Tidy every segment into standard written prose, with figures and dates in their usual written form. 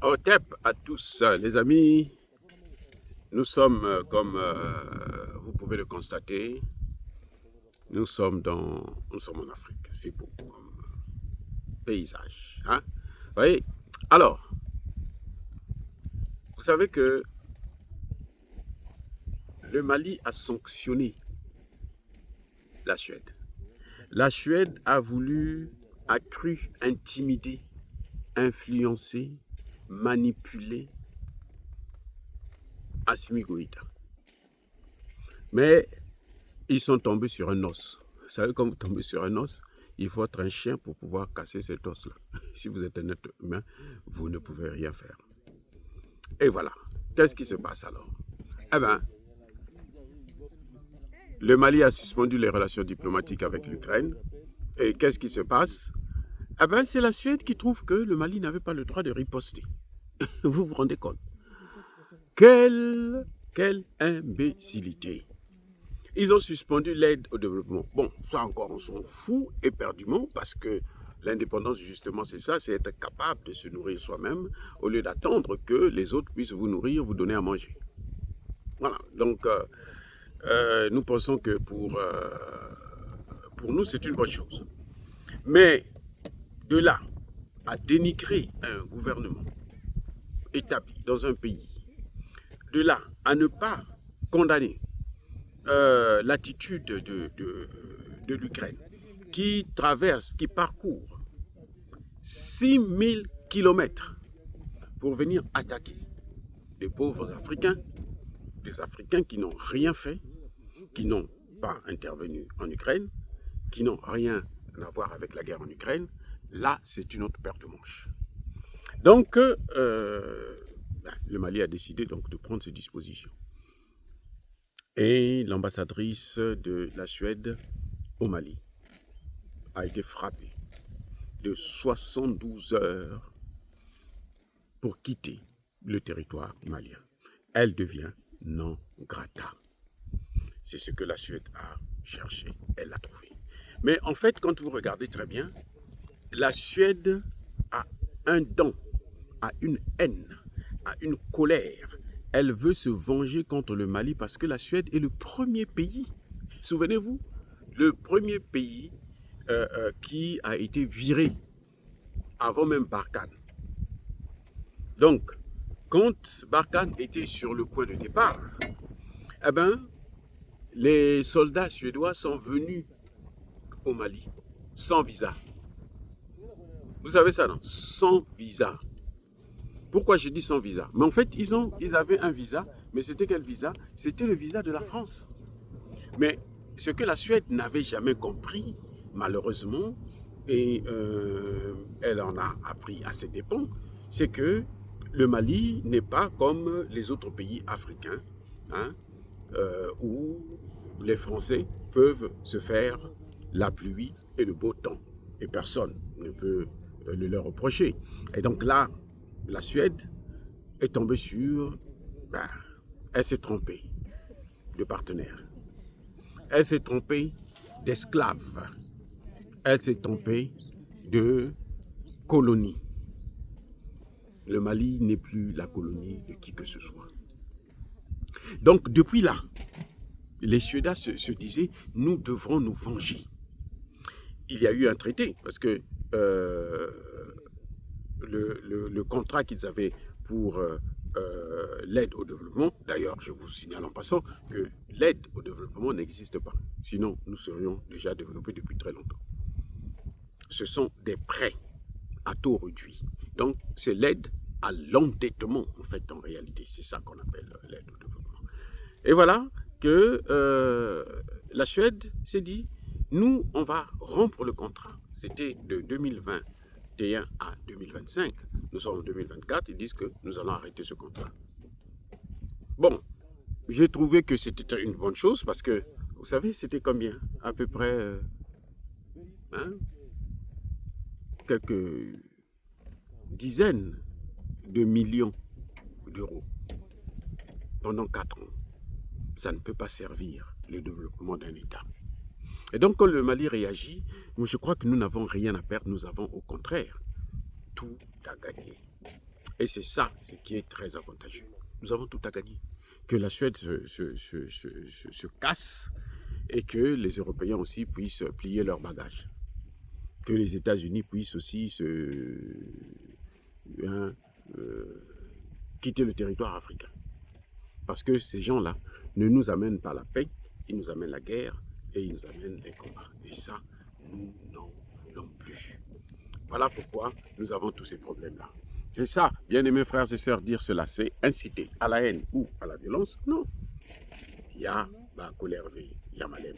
Hotep à tous, les amis. Nous sommes, comme vous pouvez le constater, nous sommes en Afrique. C'est beau comme paysage. Hein? Vous voyez? Alors, vous savez que le Mali a sanctionné la Suède. La Suède a cru intimider, influencer, manipuler Assimi Goïta. Mais ils sont tombés sur un os. Vous savez, quand vous tombez sur un os, il faut être un chien pour pouvoir casser cet os-là. Si vous êtes un être humain, vous ne pouvez rien faire. Et voilà. Qu'est-ce qui se passe alors? Eh bien, le Mali a suspendu les relations diplomatiques avec l'Ukraine. Et qu'est-ce qui se passe? Eh bien, c'est la Suède qui trouve que le Mali n'avait pas le droit de riposter. Vous vous rendez compte? Quelle imbécilité! Ils ont suspendu l'aide au développement. Bon, ça encore, on s'en fout éperdument parce que l'indépendance, justement, c'est ça, c'est être capable de se nourrir soi-même au lieu d'attendre que les autres puissent vous nourrir, vous donner à manger. Voilà. Donc, nous pensons que pour nous, c'est une bonne chose. Mais de là à dénigrer un gouvernement établi dans un pays, de là à ne pas condamner l'attitude de l'Ukraine, qui traverse, qui parcourt 6000 kilomètres pour venir attaquer des pauvres Africains, des Africains qui n'ont rien fait, qui n'ont pas intervenu en Ukraine, qui n'ont rien à voir avec la guerre en Ukraine. Là, c'est une autre paire de manches. Donc, le Mali a décidé donc de prendre ses dispositions. Et l'ambassadrice de la Suède au Mali a été frappée de 72 heures pour quitter le territoire malien. Elle devient non grata. C'est ce que la Suède a cherché, elle l'a trouvé. Mais en fait, quand vous regardez très bien, la Suède a un don, a une haine, a une colère. Elle veut se venger contre le Mali parce que la Suède est le premier pays, souvenez-vous, le premier pays qui a été viré avant même Barkhane. Donc, quand Barkhane était sur le point de départ, eh ben, les soldats suédois sont venus au Mali sans visa. Vous savez ça, non? Sans visa. Pourquoi je dis sans visa? Mais en fait, ils avaient un visa, mais c'était quel visa? C'était le visa de la France. Mais ce que la Suède n'avait jamais compris, malheureusement, et elle en a appris à ses dépens, c'est que le Mali n'est pas comme les autres pays africains, hein, où les Français peuvent se faire la pluie et le beau temps. Et personne ne peut le leur reprocher. Et donc là, la Suède est tombée sur... elle s'est trompée de partenaire. Elle s'est trompée d'esclave. Elle s'est trompée de colonie. Le Mali n'est plus la colonie de qui que ce soit. Donc depuis là, les Suédois se disaient, nous devrons nous venger. Il y a eu un traité, parce que le contrat qu'ils avaient pour l'aide au développement, d'ailleurs, je vous signale en passant que l'aide au développement n'existe pas. Sinon, nous serions déjà développés depuis très longtemps. Ce sont des prêts à taux réduit. Donc, c'est l'aide à l'endettement, en fait, en réalité. C'est ça qu'on appelle l'aide au développement. Et voilà que la Suède s'est dit, nous, on va rompre le contrat. C'était de 2021 à 2025. Nous sommes en 2024, ils disent que nous allons arrêter ce contrat. Bon, j'ai trouvé que c'était une bonne chose parce que, vous savez, c'était combien? À peu près quelques dizaines de millions d'euros pendant 4 ans. Ça ne peut pas servir le développement d'un État. Et donc, quand le Mali réagit, je crois que nous n'avons rien à perdre, nous avons au contraire tout à gagner. Et c'est ça, ce qui est très avantageux. Nous avons tout à gagner. Que la Suède se casse et que les Européens aussi puissent plier leurs bagages. Que les États-Unis puissent aussi hein, quitter le territoire africain. Parce que ces gens-là ne nous amènent pas la paix, ils nous amènent la guerre et ils nous amènent les combats. Et ça, nous n'en voulons plus. Voilà pourquoi nous avons tous ces problèmes-là. C'est ça, bien aimés frères et sœurs, dire cela, c'est inciter à la haine ou à la violence. Non. Il y a Kolervé, Yamalem.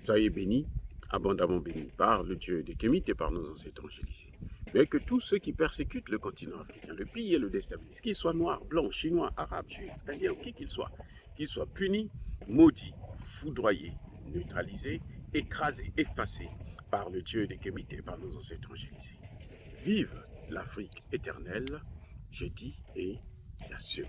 Soyez bénis, abondamment bénis par le Dieu des Kémites et par nos ancêtres évangélisés. Mais que tous ceux qui persécutent le continent africain, le pillent et le déstabilisent, qu'ils soient noirs, blancs, chinois, arabes, juifs, indiens, qui qu'ils soient punis, maudits, foudroyés, neutralisés, écrasés, effacés par le Dieu des Kémites et par nos ancêtres évangélisés. Vive l'Afrique éternelle, je dis et j'assume.